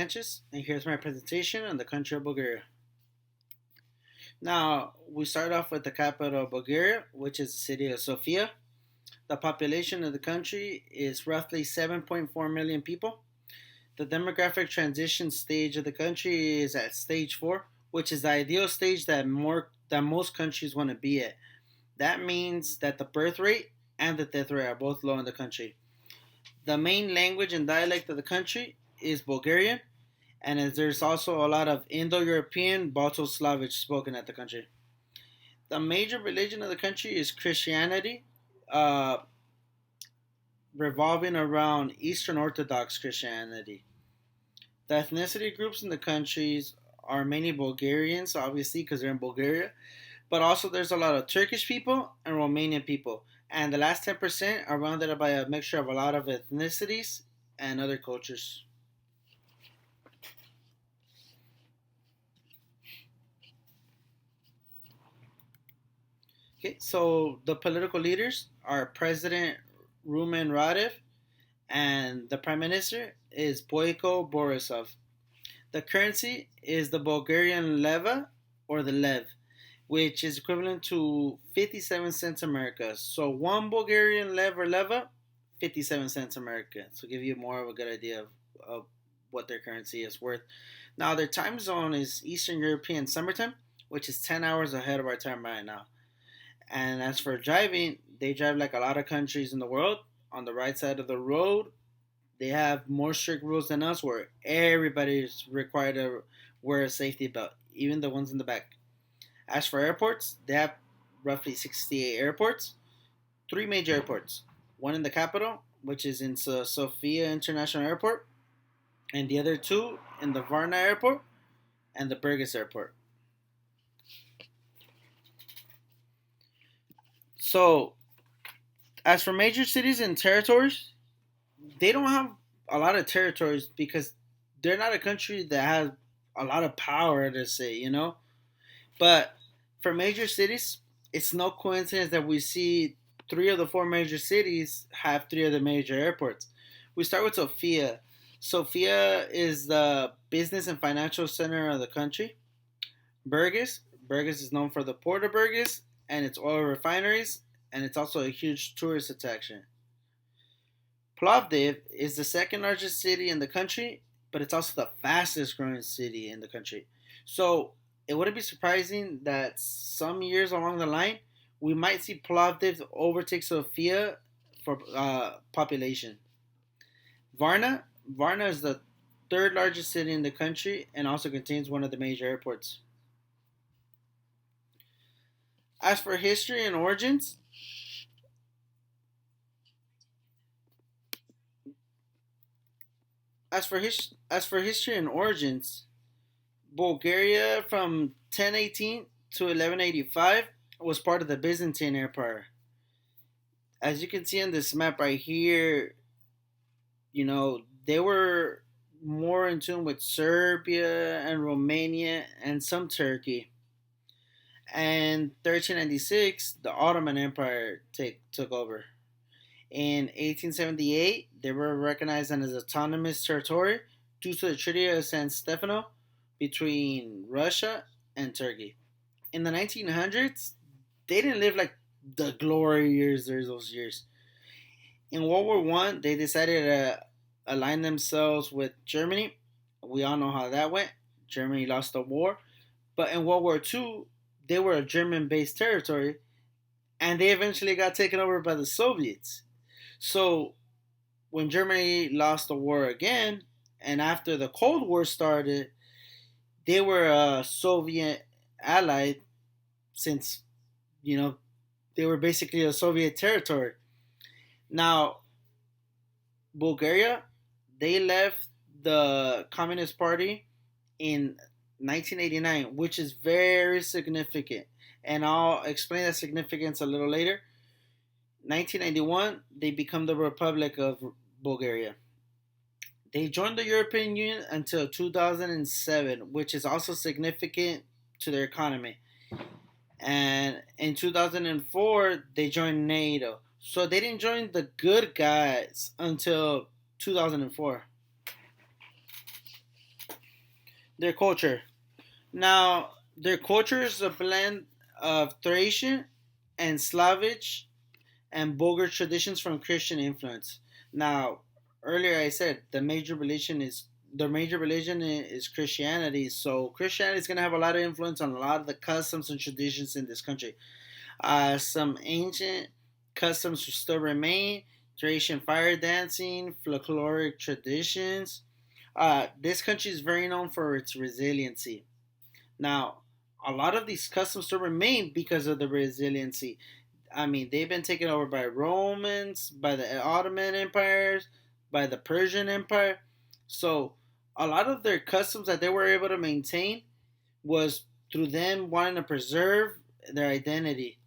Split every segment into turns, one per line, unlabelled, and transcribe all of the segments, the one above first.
Sanchez, and here's my presentation on the country of Bulgaria. Now, we start off with the capital of Bulgaria, which is the city of Sofia. The population of the country is roughly 7.4 million people. The demographic transition stage of the country is at stage 4, which is the ideal stage that most countries want to be at. That means that the birth rate and the death rate are both low in the country. The main language and dialect of the country is Bulgarian, and there's also a lot of Indo-European Balto Slavic spoken at the country. The major religion of the country is Christianity, uh, revolving around Eastern Orthodox Christianity. The ethnicity groups in the countries are mainly Bulgarians, obviously, because they're in Bulgaria, but also there's a lot of Turkish people and Romanian people. And the last 10% are rounded up by a mixture of a lot of ethnicities and other cultures. Okay, so the political leaders are President Rumen Radev and the Prime Minister is Boyko Borisov. The currency is the Bulgarian leva or the lev, which is equivalent to 57 cents America. So one Bulgarian lev or leva, 57 cents America. So give you more of a good idea of what their currency is worth. Now their time zone is Eastern European summertime, which is 10 hours ahead of our time right now. And as for driving, they drive like a lot of countries in the world on the right side of the road. They have more strict rules than us where everybody is required to wear a safety belt, even the ones in the back. As for airports, they have roughly 68 airports, three major airports. One in the capital, which is in Sofia International Airport, and the other two in the Varna Airport and the Burgas Airport. So, as for major cities and territories, they don't have a lot of territories because they're not a country that has a lot of power to say. But for major cities, it's no coincidence that we see three of the four major cities have three of the major airports. We start with Sofia. Sofia is the business and financial center of the country. Burgas. Burgas is known for the port of Burgas and its oil refineries, and it's also a huge tourist attraction. Plovdiv is the second largest city in the country, but it's also the fastest growing city in the country. So it wouldn't be surprising that some years along the line, we might see Plovdiv overtake Sofia for population. Varna is the third largest city in the country and also contains one of the major airports. As for history and origins, as for history and origins, Bulgaria from 1018 to 1185 was part of the Byzantine Empire. As you can see on this map right here, they were more in tune with Serbia and Romania and some Turkey. And 1396, the Ottoman Empire took over. In 1878, they were recognized as autonomous territory due to the Treaty of San Stefano between Russia and Turkey. In the 1900s, they didn't live like the glory years there's those years. In World War One, they decided to align themselves with Germany. We all know how that went. Germany lost the war. But in World War Two, they were a German-based territory, and they eventually got taken over by the Soviets. So when Germany lost the war again, and after the Cold War started, they were a Soviet ally since, they were basically a Soviet territory. Now, Bulgaria, they left the Communist Party in 1989, which is very significant. And I'll explain that significance a little later. 1991, they become the Republic of Bulgaria. They joined the European Union until 2007, which is also significant to their economy. And in 2004, they joined NATO. So they didn't join the good guys until 2004. Their culture. Now, their culture is a blend of Thracian and Slavic and Bulgar traditions from Christian influence. Now, earlier I said the major religion is Christianity. So Christianity is going to have a lot of influence on a lot of the customs and traditions in this country. Some ancient customs still remain: Thracian fire dancing, folkloric traditions. This country is very known for its resiliency. Now, a lot of these customs still remain because of the resiliency. I mean, they've been taken over by Romans, by the Ottoman empires, by the Persian Empire. So, a lot of their customs that they were able to maintain was through them wanting to preserve their identity.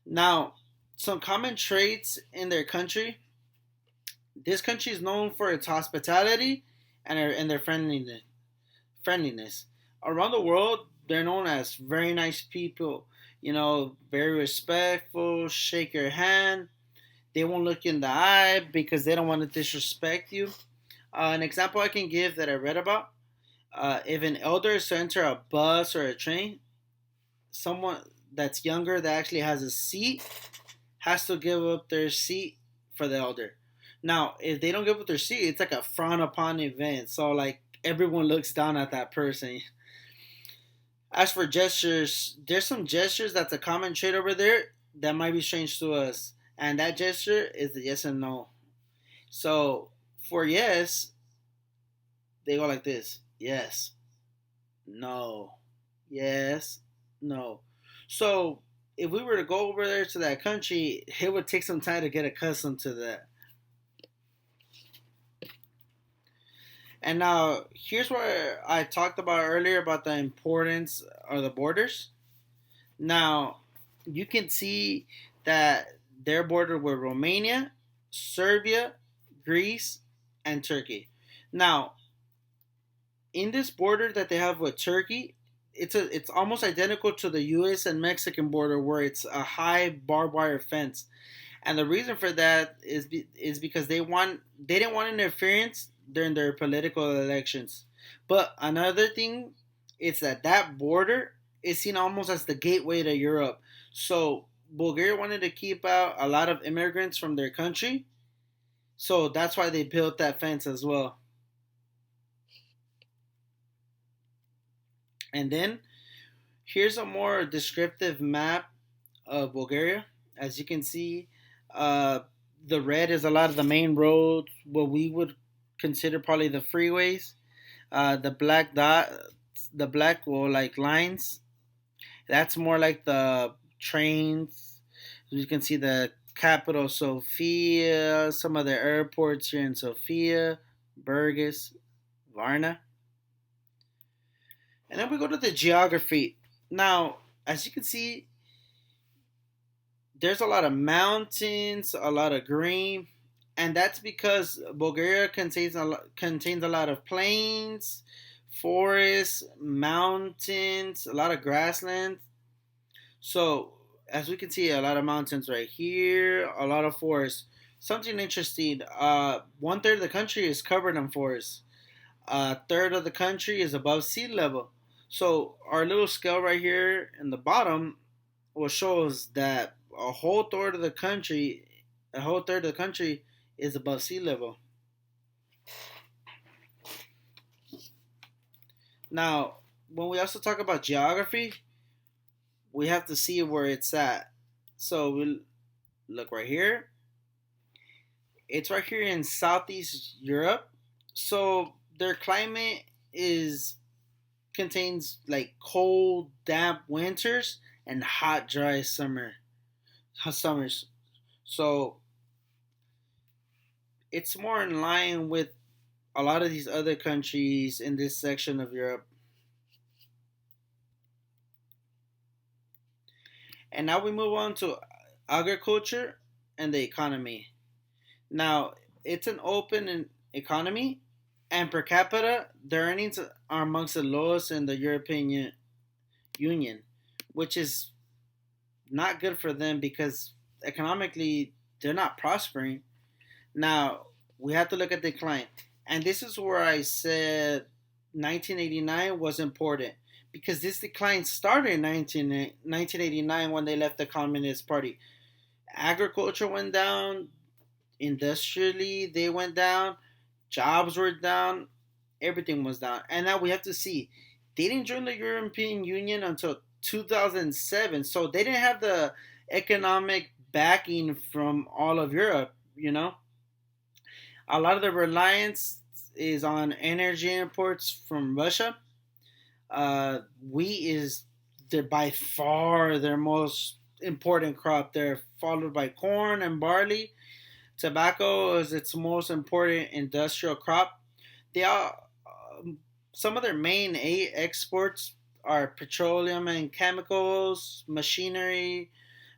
Now, some common traits in their country: this country is known for its hospitality and their friendliness. Friendliness. Around the world, they're known as very nice people. Very respectful, shake your hand. They won't look you in the eye because they don't want to disrespect you. An example I can give that I read about: if an elder is to enter a bus or a train, someone that's younger that actually has a seat has to give up their seat for the elder. Now, if they don't give up their seat, it's like a frown upon event. So, like, everyone looks down at that person. As for gestures, there's some gestures that's a common trait over there that might be strange to us. And that gesture is the yes and no. So, for yes, they go like this: yes, no, yes, no. So, if we were to go over there to that country, it would take some time to get accustomed to that. And now, here's where I talked about earlier about the importance of the borders. Now, you can see that they're bordered with Romania, Serbia, Greece, and Turkey. Now, in this border that they have with Turkey, it's almost identical to the U.S. and Mexican border, where it's a high barbed wire fence. And the reason for that is because they didn't want interference during their political elections. But another thing is that border is seen almost as the gateway to Europe. So Bulgaria wanted to keep out a lot of immigrants from their country. So that's why they built that fence as well. And then here's a more descriptive map of Bulgaria. As you can see, uh, the red is a lot of the main roads, what we would consider probably the freeways. The black dot, the black well, like lines, that's more like the trains. You can see the capital Sofia, some of the airports here in Sofia, Burgas, Varna. And then we go to the geography. Now, as you can see, there's a lot of mountains, a lot of green, and that's because Bulgaria contains a lot of plains, forests, mountains, a lot of grasslands. So, as we can see, a lot of mountains right here, a lot of forests. Something interesting: one third of the country is covered in forests. A third of the country is above sea level. So, our little scale right here in the bottom will show us that a whole third of the country is above sea level. Now, when we also talk about geography, we have to see where it's at. So we look right here. It's right here in Southeast Europe. So their climate is contains like cold, damp winters and hot, dry summers. So it's more in line with a lot of these other countries in this section of Europe. And now we move on to agriculture and the economy. Now, it's an open economy, and per capita, their earnings are amongst the lowest in the European Union, which is not good for them because economically they're not prospering. Now, we have to look at the decline. And this is where I said 1989 was important because this decline started in 1989 when they left the Communist Party. Agriculture went down, industrially they went down, jobs were down, everything was down. And now we have to see, they didn't join the European Union until 2007, so they didn't have the economic backing from all of Europe, you know? A lot of the reliance is on energy imports from Russia. Wheat is by far their most important crop. They're followed by corn and barley. Tobacco is its most important industrial crop. They are some of their main exports are petroleum and chemicals, machinery,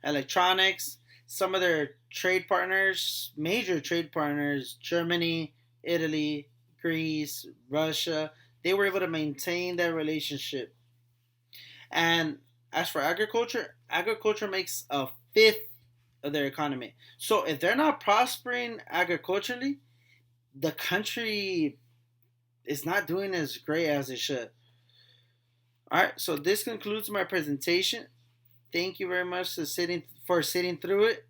electronics. Some of their trade partners, major trade partners, Germany, Italy, Greece, Russia, they were able to maintain that relationship. And as for agriculture, agriculture makes a fifth of their economy. So if they're not prospering agriculturally, the country is not doing as great as it should. All right, so this concludes my presentation. Thank you very much for sitting through it.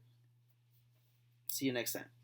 See you next time.